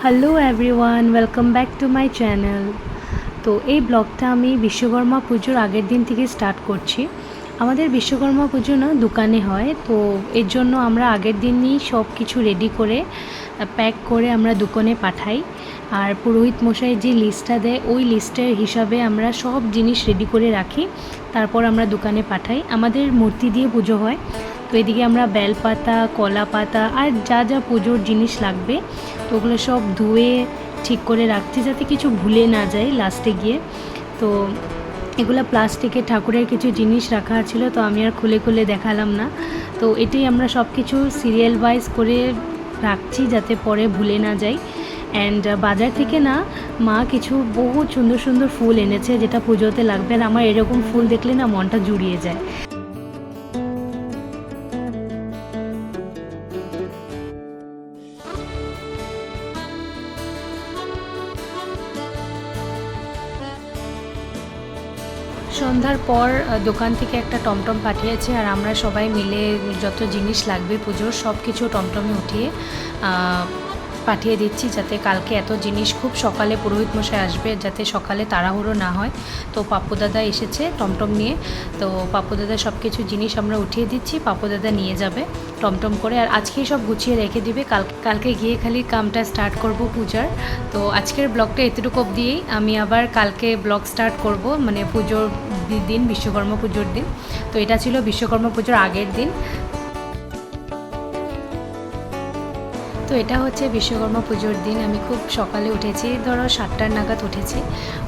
Hello everyone, welcome back to my channel. তো এই ব্লগটা আমি বিশ্বকর্মা পুজোর আগের দিন থেকে স্টার্ট করছি। আমাদের বিশ্বকর্মা পুজো না দোকানে হয়, তো এর জন্য আমরা আগের দিনই সব কিছু রেডি করে প্যাক করে আমরা দোকানে পাঠাই। আর পুরোহিত মশাই যে লিস্টটা দেয় ওই লিস্টের হিসাবে আমরা সব জিনিস রেডি করে রাখি, তারপর আমরা দোকানে পাঠাই। আমাদের মূর্তি দিয়ে পুজো হয়, তো এদিকে আমরা বেলপাতা, কলা পাতা আর যা যা পুজোর জিনিস লাগবে তো ওগুলো সব ধুয়ে ঠিক করে রাখছি যাতে কিছু ভুলে না যায় লাস্টে গিয়ে। তো এগুলো প্লাস্টিকের ঠাকুরের কিছু জিনিস রাখা ছিল, তো আমি আর খুলে খুলে দেখালাম না। তো এটাই আমরা সব কিছু সিরিয়াল ওয়াইজ করে রাখছি যাতে পরে ভুলে না যাই। অ্যান্ড বাজার থেকে না মা কিছু বহুত সুন্দর সুন্দর ফুল এনেছে যেটা পুজোতে লাগবে, আর আমার এরকম ফুল দেখলে না মনটা জুড়িয়ে যায়। সন্ধ্যার পর দোকান থেকে একটা টমটম পাঠিয়েছে, আর আমরা সবাই মিলে যত জিনিস লাগবে পুজোর সব কিছু টমটমে উঠিয়ে পাঠিয়ে দিচ্ছি, যাতে কালকে এত জিনিস খুব সকালে পুরোহিত মশাই আসবে, যাতে সকালে তাড়াহুড়ো না হয়। তো পাপ্পু দাদা এসেছে টমটম নিয়ে, তো পাপ্পু দাদা সব কিছু জিনিস আমরা উঠিয়ে দিচ্ছি, পাপ্পু দাদা নিয়ে যাবে টমটম করে, আর আজকেই সব গুছিয়ে রেখে দিবে, কালকে গিয়ে খালি কামটা স্টার্ট করব পূজার। তো আজকের ব্লগটা এতটুকু অবধিই, আমি আবার কালকে ব্লগ স্টার্ট করব, মানে পুজোর দিন, বিশ্বকর্মা পুজোর দিন। তো এটা ছিল বিশ্বকর্মা পুজোর আগের দিন। তো এটা হচ্ছে বিশ্বকর্মা পুজোর দিন। আমি খুব সকালে উঠেছি, ধরো 7টার নাগাদ উঠেছি,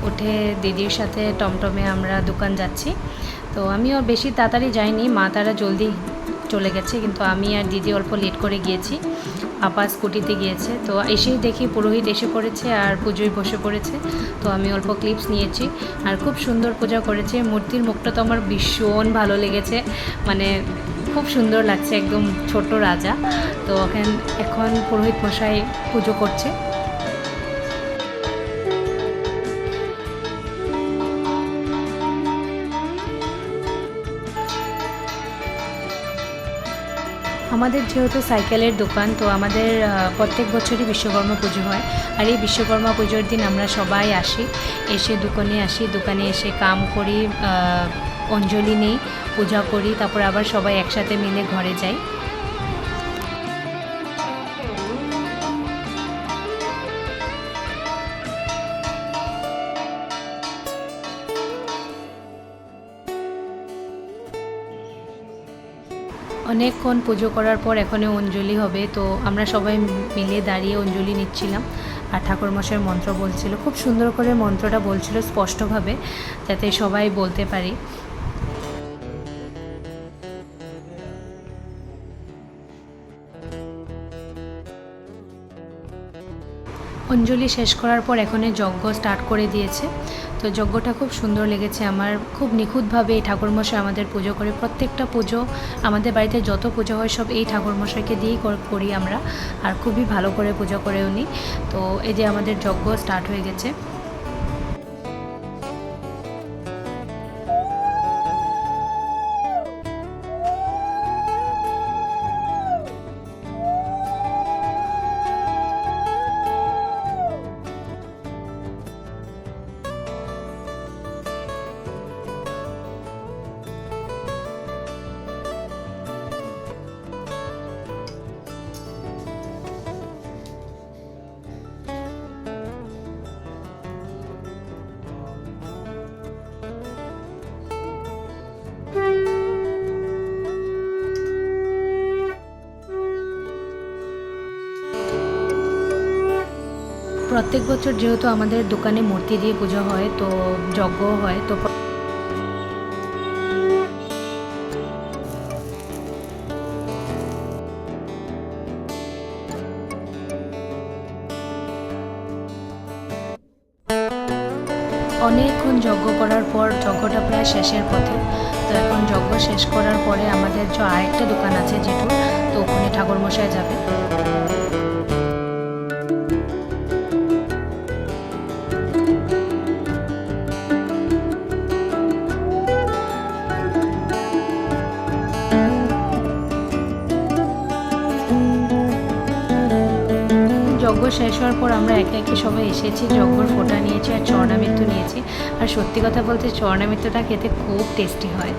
উঠে দিদির সাথে টমটমে আমরা দোকান যাচ্ছি। তো আমিও বেশি তাড়াতাড়ি যাইনি, মা তারা জলদি চলে গেছে, কিন্তু আমি আর দিদি অল্প লেট করে গিয়েছি, পাপা স্কুটিতে গিয়েছে। তো এসেই দেখি পুরোহিত এসে পড়েছে আর পুজোয় বসে পড়েছে। তো আমি অল্প ক্লিপস নিয়েছি, আর খুব সুন্দর পূজা করেছে। মূর্তির মুখটা তো আমার ভীষণ ভালো লেগেছে, মানে খুব সুন্দর লাগছে, একদম ছোট রাজা। তো এখন পুরোহিত মশাই পুজো করছে। আমাদের যেহেতু সাইকেলের দোকান, তো আমাদের প্রত্যেক বছরই বিশ্বকর্মা পুজো হয়। আর এই বিশ্বকর্মা পুজোর দিন আমরা সবাই আসি, এসে দোকানে এসে কাম করি, অঞ্জলি নেই, পূজা করি, তারপর আবার সবাই একসাথে মিলে ঘরে যাই। অনেকক্ষণ পুজো করার পর এখনও অঞ্জলি হবে, তো আমরা সবাই মিলে দাঁড়িয়ে অঞ্জলি নিচ্ছিলাম, আর ঠাকুরমশাইয়ের মন্ত্র বলছিল, খুব সুন্দর করে মন্ত্রটা বলছিল স্পষ্টভাবে, যাতে সবাই বলতে পারি। অঞ্জলি শেষ করার পর এখানে যজ্ঞ স্টার্ট করে দিয়েছে। তো যজ্ঞটা খুব সুন্দর লেগেছে আমার, খুব নিখুঁতভাবে এই ঠাকুরমশাই আমাদের পুজো করে। প্রত্যেকটা পুজো আমাদের বাড়িতে যত পুজো হয় সব এই ঠাকুরমশাইকে দিয়েই করি আমরা, আর খুবই ভালো করে পুজো করে উনি। তো এই যে আমাদের যজ্ঞ স্টার্ট হয়ে গেছে। প্রত্যেক বছর যেহেতু আমাদের দোকানে মূর্তি দিয়ে পুজো হয়, তো যজ্ঞ হয়, তো অনেকক্ষণ যজ্ঞ করার পর যজ্ঞটা প্রায় শেষের পথে। তো এখন যজ্ঞ শেষ করার পরে আমাদের যে আরেকটা দোকান আছে যেটু, তো ওখানে ঠাকুরমশাই যাবে। যজ্ঞ শেষ হওয়ার পর আমরা একে একে সবাই এসেছি, যজ্ঞর ফোঁটা নিয়েছি আর চরণামৃত্যু নিয়েছি। আর সত্যি কথা বলতে চরণামৃত্যুটা খেতে খুব টেস্টি হয়।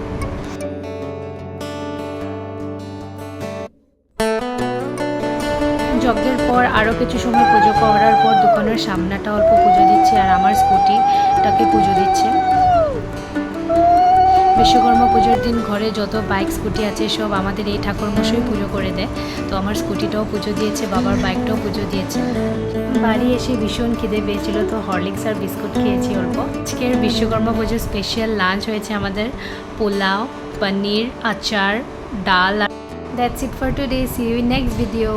যজ্ঞের পর আরও কিছু সময় পুজো করার পর দোকানের সামনাটা অল্প পুজো দিচ্ছে আর আমার স্কুটিটাকে পুজো দিচ্ছে। বিশ্বকর্মা পুজোর দিন ঘরে যত বাইক স্কুটি আছে সব আমাদের এই ঠাকুরমশাই পুজো করে দেয়। তো আমার স্কুটিটাও পুজো দিয়েছে, বাবার বাইকটাও পুজো দিয়েছে। বাড়ি এসে ভীষণ খিদে পেয়েছিল, তো হরলিক্স আর বিস্কুট খেয়েছি অল্প। আজকের বিশ্বকর্মা পুজোর স্পেশাল লাঞ্চ হয়েছে আমাদের পোলাও, পনির, আচার, ডাল। That's it for today. See you in next video.